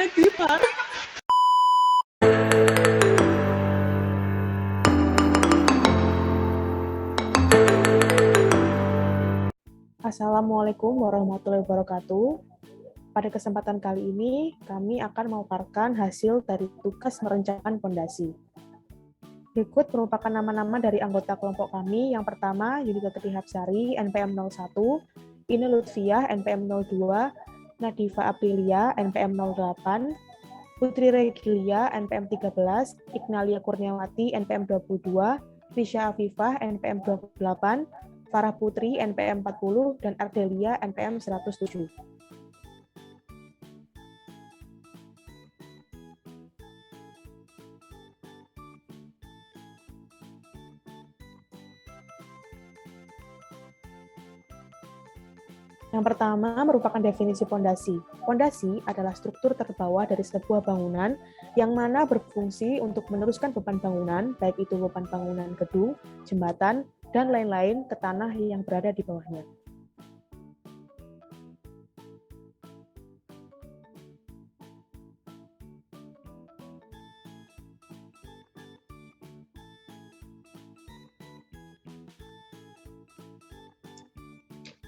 negeri, Pak. Assalamualaikum warahmatullahi wabarakatuh. Pada kesempatan kali ini, kami akan memaparkan hasil dari tugas merencanakan pondasi. Berikut merupakan nama-nama dari anggota kelompok kami. Yang pertama, Yudita Trihapsari, NPM 01, Ine Lutfiah, NPM 02, Nadifa Aprilia, NPM 08, Putri Regilia, NPM 13, Ignalia Kurniawati, NPM 22, Risha Afifah, NPM 28, Farah Putri, NPM 40, dan Ardelia, NPM 107. Yang pertama merupakan definisi pondasi. Pondasi adalah struktur terbawah dari sebuah bangunan yang mana berfungsi untuk meneruskan beban bangunan, baik itu beban bangunan gedung, jembatan, dan lain-lain ke tanah yang berada di bawahnya.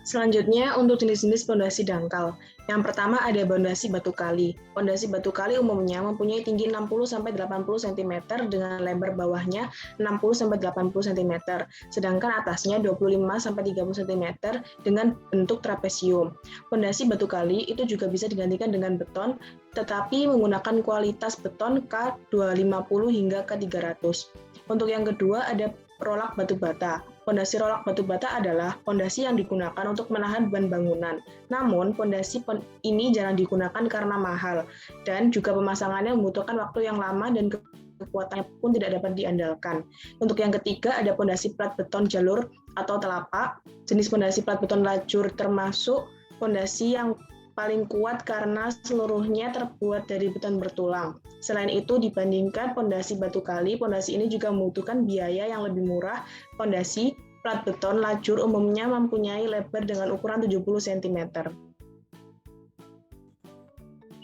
Selanjutnya, untuk jenis-jenis pondasi dangkal. Yang pertama ada pondasi batu kali. Pondasi batu kali umumnya mempunyai tinggi 60-80 cm dengan lebar bawahnya 60-80 cm, sedangkan atasnya 25-30 cm dengan bentuk trapesium. Pondasi batu kali itu juga bisa digantikan dengan beton, tetapi menggunakan kualitas beton K250 hingga K300. Untuk yang kedua ada rolak batu bata. Pondasi rolak batu bata adalah pondasi yang digunakan untuk menahan beban bangunan. Namun, pondasi ini jarang digunakan karena mahal, dan juga pemasangannya membutuhkan waktu yang lama dan kekuatannya pun tidak dapat diandalkan. Untuk yang ketiga, ada pondasi plat beton jalur atau telapak. Jenis pondasi plat beton lajur termasuk pondasi yang paling kuat karena seluruhnya terbuat dari beton bertulang. Selain itu, dibandingkan pondasi batu kali, pondasi ini juga membutuhkan biaya yang lebih murah. Pondasi plat beton lajur umumnya mempunyai lebar dengan ukuran 70 cm.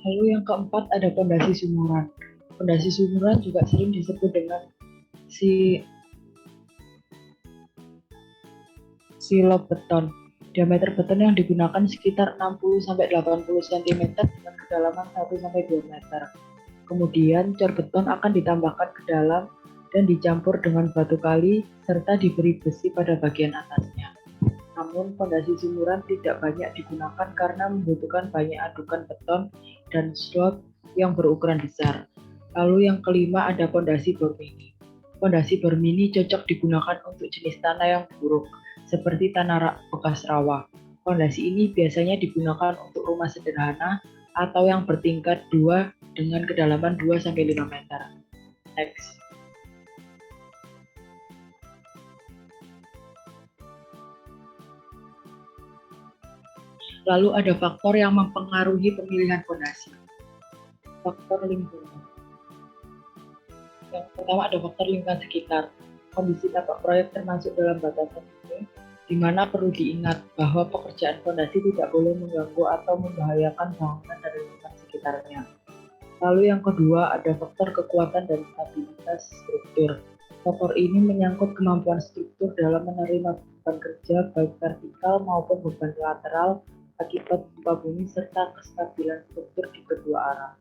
Lalu yang keempat ada pondasi sumuran. Pondasi sumuran juga sering disebut dengan silop beton. Diameter beton yang digunakan sekitar 60-80 cm dengan kedalaman 1-2 meter. Kemudian cor beton akan ditambahkan ke dalam dan dicampur dengan batu kali serta diberi besi pada bagian atasnya. Namun pondasi sumuran tidak banyak digunakan karena membutuhkan banyak adukan beton dan slot yang berukuran besar. Lalu yang kelima ada pondasi bor mini. Pondasi bor mini cocok digunakan untuk jenis tanah yang buruk, seperti tanah bekas rawa. Pondasi ini biasanya digunakan untuk rumah sederhana atau yang bertingkat 2 dengan kedalaman 2-5 meter. Next. Lalu ada faktor yang mempengaruhi pemilihan pondasi. Faktor lingkungan. Yang pertama ada faktor lingkungan sekitar. Kondisi tapak proyek termasuk dalam batasan ini, di mana perlu diingat bahwa pekerjaan pondasi tidak boleh mengganggu atau membahayakan bangunan dan lingkungan sekitarnya. Lalu yang kedua ada faktor kekuatan dan stabilitas struktur. Faktor ini menyangkut kemampuan struktur dalam menerima beban kerja baik vertikal maupun beban lateral akibat gempa bumi serta kestabilan struktur di kedua arah.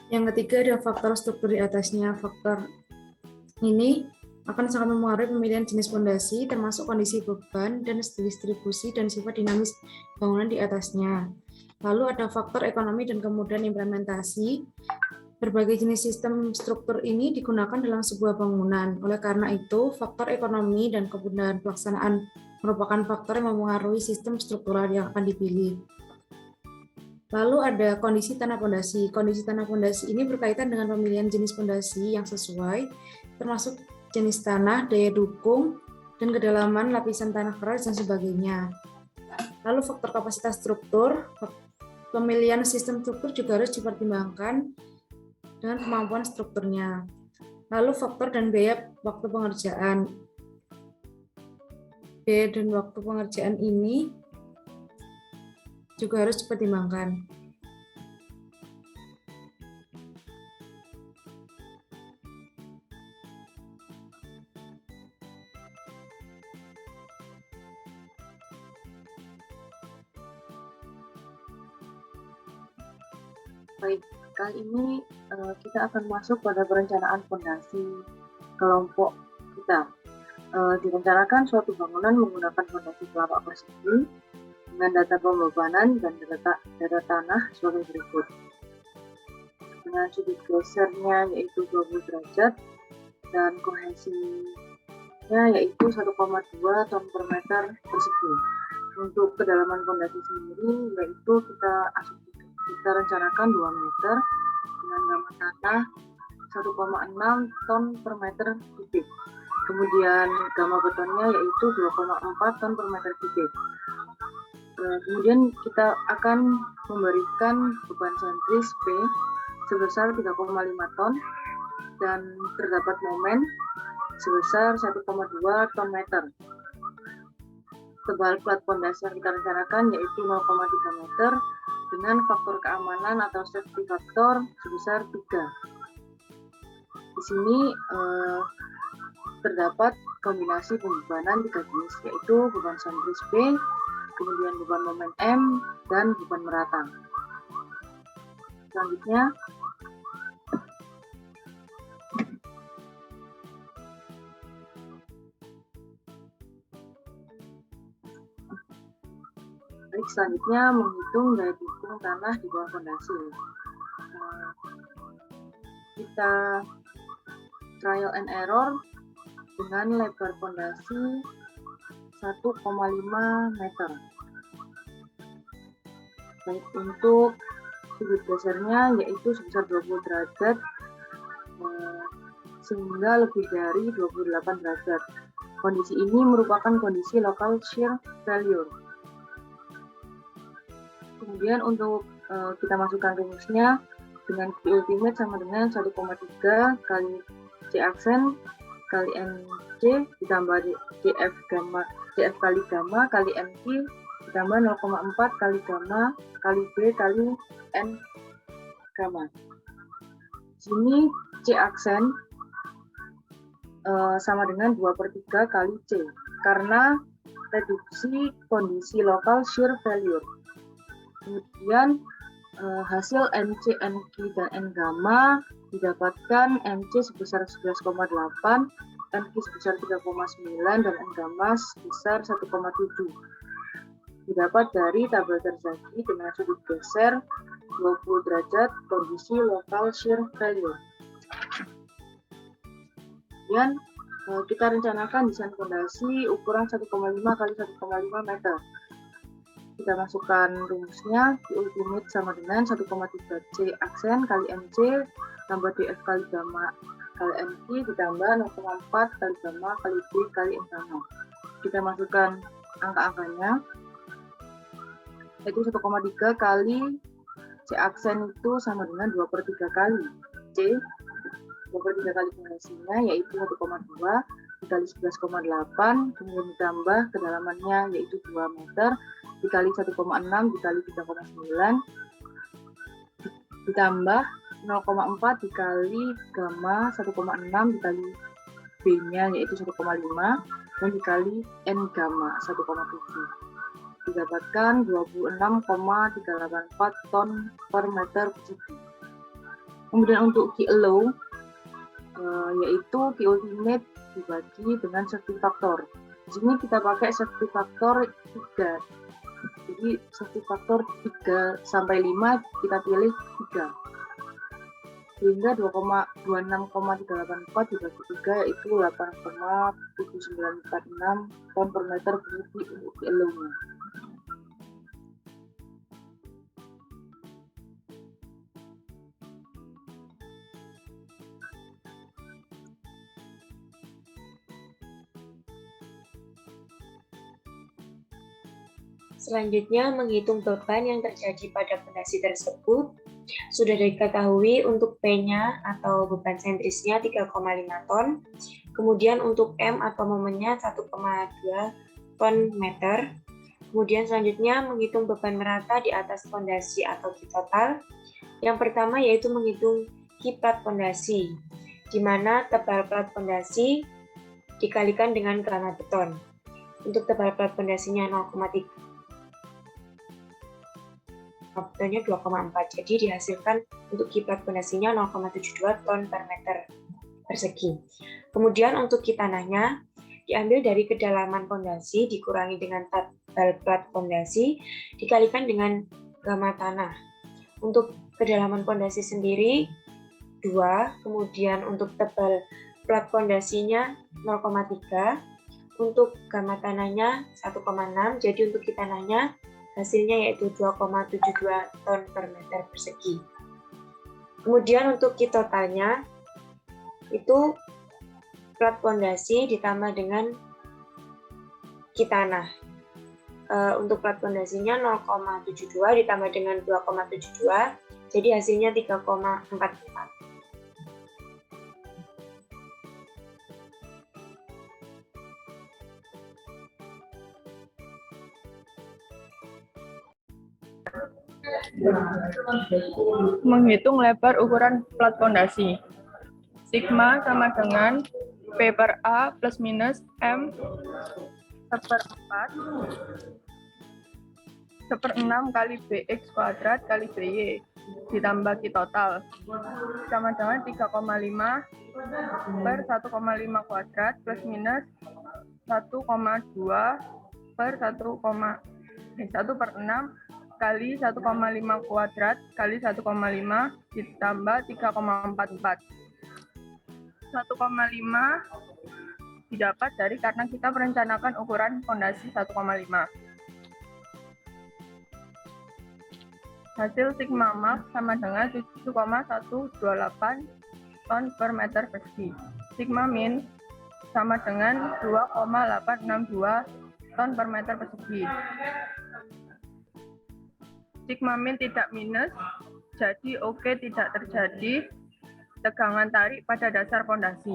Yang ketiga ada faktor struktur di atasnya. Faktor ini akan sangat mempengaruhi pemilihan jenis pondasi, termasuk kondisi beban dan distribusi dan sifat dinamis bangunan di atasnya. Lalu ada faktor ekonomi dan kemudahan implementasi. Berbagai jenis sistem struktur ini digunakan dalam sebuah bangunan. Oleh karena itu, faktor ekonomi dan kemudahan pelaksanaan merupakan faktor yang mempengaruhi sistem struktural yang akan dipilih. Lalu ada kondisi tanah pondasi. Kondisi tanah pondasi ini berkaitan dengan pemilihan jenis pondasi yang sesuai, termasuk jenis tanah, daya dukung, dan kedalaman lapisan tanah keras dan sebagainya. Lalu faktor kapasitas struktur, pemilihan sistem struktur juga harus dipertimbangkan dengan kemampuan strukturnya. Lalu faktor dan biaya waktu pengerjaan. Biaya dan waktu pengerjaan ini juga harus dipertimbangkan. Baik, kali ini kita akan masuk pada perencanaan fondasi kelompok kita. Direncanakan suatu bangunan menggunakan fondasi telapak persegi dengan data pembebanan dan data tanah sebagai berikut. Dengan sudut gesernya yaitu 20 derajat dan kohesinya yaitu 1,2 ton per meter persegi. Untuk kedalaman fondasi sendiri yaitu kita rencanakan 2 meter dengan gama tanah 1,6 ton per meter kubik. Kemudian gama betonnya yaitu 2,4 ton per meter kubik. Kemudian kita akan memberikan beban sentris P sebesar 3,5 ton dan terdapat momen sebesar 1,2 ton meter. Tebal plat fondasi yang kita rencanakan yaitu 0,3 meter dengan faktor keamanan atau safety factor sebesar 3. Di sini terdapat kombinasi pembebanan 3 jenis yaitu beban sentris P, kemudian beban momen M, dan beban merata. Selanjutnya, menghitung daya dukung tanah di bawah fondasi. Kita trial and error dengan lebar fondasi 1,5 meter. Baik, untuk sudut gesernya yaitu sebesar 20 derajat sehingga lebih dari 28 derajat. Kondisi ini merupakan kondisi local shear failure. Kemudian untuk kita masukkan rumusnya dengan Q ultimate sama dengan 1,3 kali C aksen kali NC ditambah CF kali gamma kali NQ ditambah 0,4 kali gamma kali B kali N gamma. Sini C aksen sama dengan 2/3 kali C karena reduksi kondisi local shear failure. Kemudian hasil NC, NQ, dan N gamma didapatkan NC sebesar 11,8, NQ sebesar 3,9, dan N gamma sebesar 1,7. Didapat dari tabel terzaki dengan sudut geser 20 derajat kondisi local shear failure. Kemudian kita rencanakan desain fondasi ukuran 1,5 kali 1,5 meter. Kita masukkan rumusnya, Q ultimate sama dengan 1,3 C aksen kali MC tambah DF kali gamma kali NQ ditambah 0,4 kali gamma kali B kali N gamma. Kita masukkan angka-angkanya, yaitu 1,3 kali C aksen itu sama dengan 2/3 kali C, 2/3 kali fondasinya yaitu 1,2 dikali 11,8, kemudian ditambah kedalamannya yaitu 2 meter, dikali 1,6 dikali 3,9 ditambah 0,4 dikali gamma 1,6 dikali B-nya yaitu 1,5 dan dikali N gamma 1,7 didapatkan 26,384 ton per meter persegi. Kemudian untuk Q low yaitu Q ultimate dibagi dengan safety factor. Di sini kita pakai safety factor 3. Jadi safety factor 3 sampai 5 kita pilih 3. Sehingga 26,384 dibagi 3 yaitu 8,7946 ton per meter persegi untuk low-nya. Selanjutnya, menghitung beban yang terjadi pada fondasi tersebut. Sudah diketahui untuk P-nya atau beban sentrisnya 3,5 ton. Kemudian untuk M atau momennya 1,2 ton meter. Kemudian selanjutnya menghitung beban merata di atas fondasi atau Ki total. Yang pertama yaitu menghitung Ki plat fondasi, di mana tebal plat fondasi dikalikan dengan gamma beton. Untuk tebal plat fondasinya 0,3, betonnya 2,4, jadi dihasilkan untuk Ki plat fondasinya 0,72 ton per meter persegi. Kemudian untuk Ki tanahnya diambil dari kedalaman fondasi dikurangi dengan tebal plat fondasi dikalikan dengan gamma tanah. Untuk kedalaman fondasi sendiri 2, kemudian untuk tebal plat fondasinya 0,3, untuk gamma tanahnya 1,6, jadi untuk Ki tanahnya hasilnya yaitu 2,72 ton per meter persegi. Kemudian untuk Ki totalnya itu plat fondasi ditambah dengan Ki tanah. Untuk plat fondasinya 0,72 ditambah dengan 2,72, jadi hasilnya 3,44. Menghitung lebar ukuran plat fondasi. Sigma sama dengan P per A plus minus M seperempat seperenam kali BX kuadrat kali BY ditambah Ki total sama dengan 3,5 per 1,5 kuadrat plus minus 1,2 per 1 per 6 kali 1,5 kuadrat kali 1,5 ditambah 3,44. 1,5 didapat dari karena kita merencanakan ukuran fondasi 1,5. Hasil sigma max sama dengan 7,128 ton per meter persegi. Sigma min sama dengan 2,862 ton per meter persegi. Sigma min tidak minus, jadi oke tidak terjadi tegangan tarik pada dasar fondasi.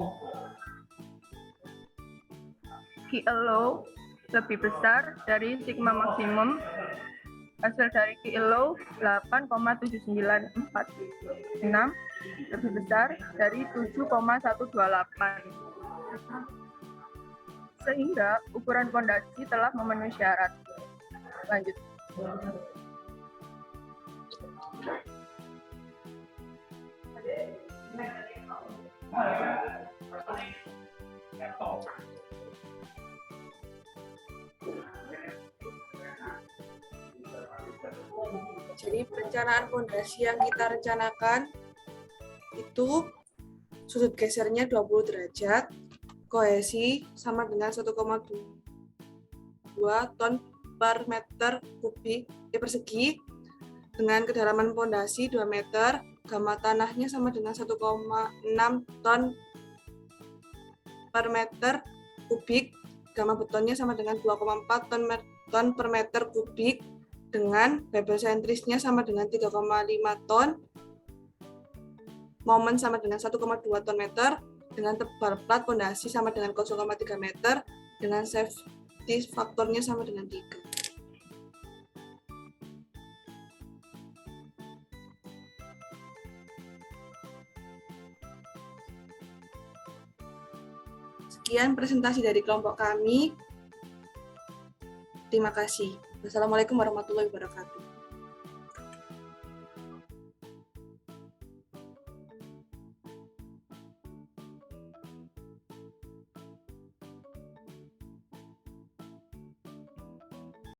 Ki allow lebih besar dari sigma maksimum. Hasil dari Ki allow 8,7946 lebih besar dari 7,128. Sehingga ukuran fondasi telah memenuhi syarat. Lanjut. Jadi perencanaan fondasi yang kita rencanakan itu sudut gesernya 20 derajat, kohesi sama dengan 1,2 ton per meter kubik persegi, dengan kedalaman fondasi 2 meter, gamma tanahnya sama dengan 1,6 ton per meter kubik, gamma betonnya sama dengan 2,4 ton per meter kubik, dengan bebel sentrisnya sama dengan 3,5 ton, momen sama dengan 1,2 ton meter, dengan tebal plat fondasi sama dengan 0,3 meter, dengan safety faktornya sama dengan 3. Sekian presentasi dari kelompok kami. Terima kasih. Wassalamualaikum warahmatullahi wabarakatuh.